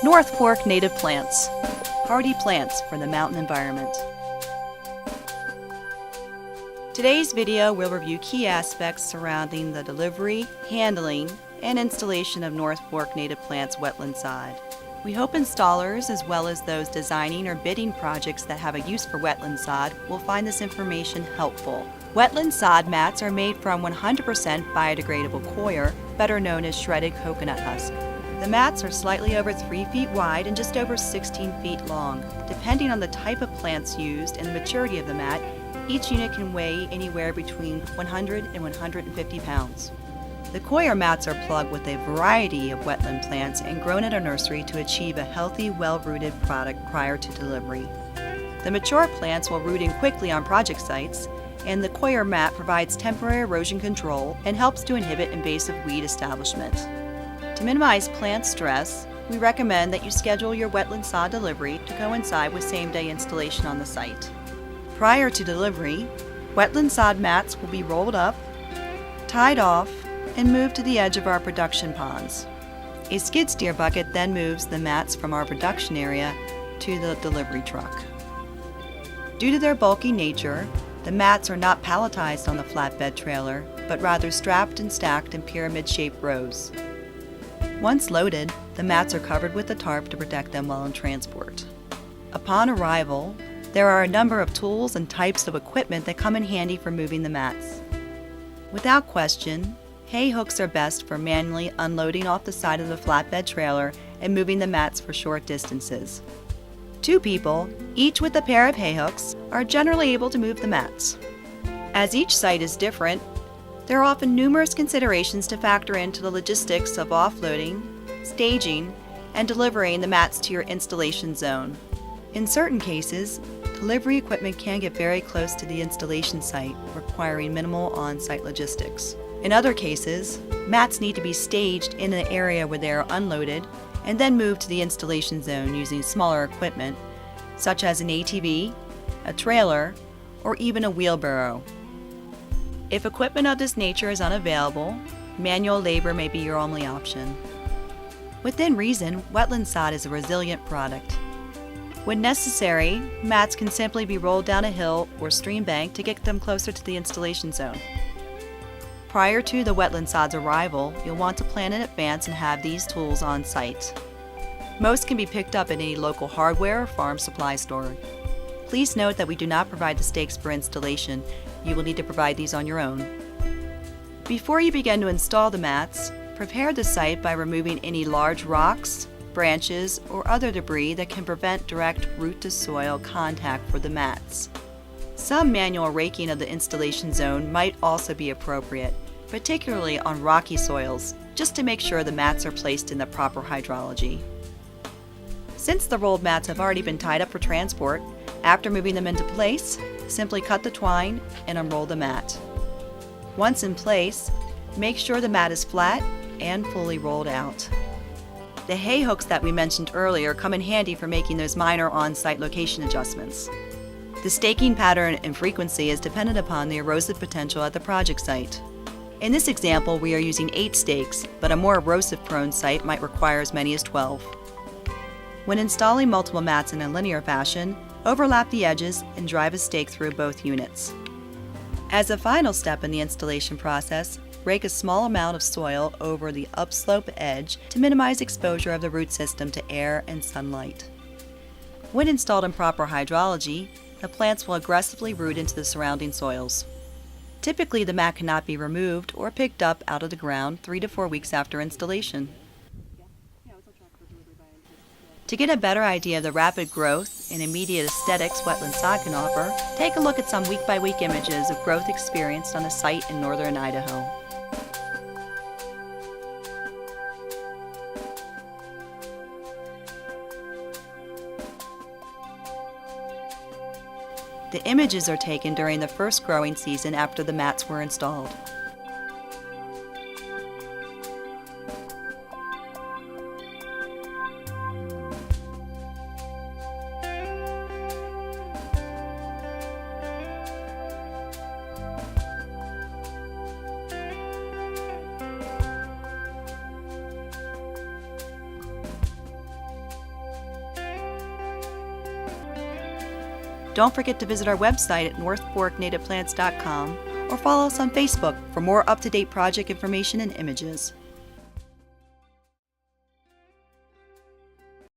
North Fork native plants, hardy plants for the mountain environment. Today's video will review key aspects surrounding the delivery, handling, and installation of North Fork native plants Wetland Sod. We hope installers, as well as those designing or bidding projects that have a use for Wetland Sod, will find this information helpful. Wetland Sod mats are made from 100% biodegradable coir, better known as shredded coconut husk. The mats are slightly over 3 feet wide and just over 16 feet long. Depending on the type of plants used and the maturity of the mat, each unit can weigh anywhere between 100 and 150 pounds. The coir mats are plugged with a variety of wetland plants and grown at a nursery to achieve a healthy, well-rooted product prior to delivery. The mature plants will root in quickly on project sites, and the coir mat provides temporary erosion control and helps to inhibit invasive weed establishment. To minimize plant stress, we recommend that you schedule your Wetland Sod delivery to coincide with same-day installation on the site. Prior to delivery, Wetland Sod mats will be rolled up, tied off, and moved to the edge of our production ponds. A skid steer bucket then moves the mats from our production area to the delivery truck. Due to their bulky nature, the mats are not palletized on the flatbed trailer, but rather strapped and stacked in pyramid-shaped rows. Once loaded, the mats are covered with a tarp to protect them while in transport. Upon arrival, there are a number of tools and types of equipment that come in handy for moving the mats. Without question, hay hooks are best for manually unloading off the side of the flatbed trailer and moving the mats for short distances. 2 people, each with a pair of hay hooks, are generally able to move the mats. As each site is different, there are often numerous considerations to factor into the logistics of offloading, staging, and delivering the mats to your installation zone. In certain cases, delivery equipment can get very close to the installation site, requiring minimal on-site logistics. In other cases, mats need to be staged in an area where they are unloaded and then moved to the installation zone using smaller equipment, such as an ATV, a trailer, or even a wheelbarrow. If equipment of this nature is unavailable, manual labor may be your only option. Within reason, Wetland Sod is a resilient product. When necessary, mats can simply be rolled down a hill or stream bank to get them closer to the installation zone. Prior to the Wetland Sod's arrival, you'll want to plan in advance and have these tools on site. Most can be picked up in any local hardware or farm supply store. Please note that we do not provide the stakes for installation. You will need to provide these on your own. Before you begin to install the mats, prepare the site by removing any large rocks, branches, or other debris that can prevent direct root-to-soil contact for the mats. Some manual raking of the installation zone might also be appropriate, particularly on rocky soils, just to make sure the mats are placed in the proper hydrology. Since the rolled mats have already been tied up for transport, after moving them into place, simply cut the twine and unroll the mat. Once in place, make sure the mat is flat and fully rolled out. The hay hooks that we mentioned earlier come in handy for making those minor on-site location adjustments. The staking pattern and frequency is dependent upon the erosive potential at the project site. In this example, we are using 8 stakes, but a more erosive-prone site might require as many as 12. When installing multiple mats in a linear fashion, overlap the edges and drive a stake through both units. As a final step in the installation process, rake a small amount of soil over the upslope edge to minimize exposure of the root system to air and sunlight. When installed in proper hydrology, the plants will aggressively root into the surrounding soils. Typically, the mat cannot be removed or picked up out of the ground 3 to 4 weeks after installation. To get a better idea of the rapid growth and immediate aesthetics Wetland Sod can offer, take a look at some week-by-week images of growth experienced on a site in northern Idaho. The images are taken during the first growing season after the mats were installed. Don't forget to visit our website at northforknativeplants.com or follow us on Facebook for more up-to-date project information and images.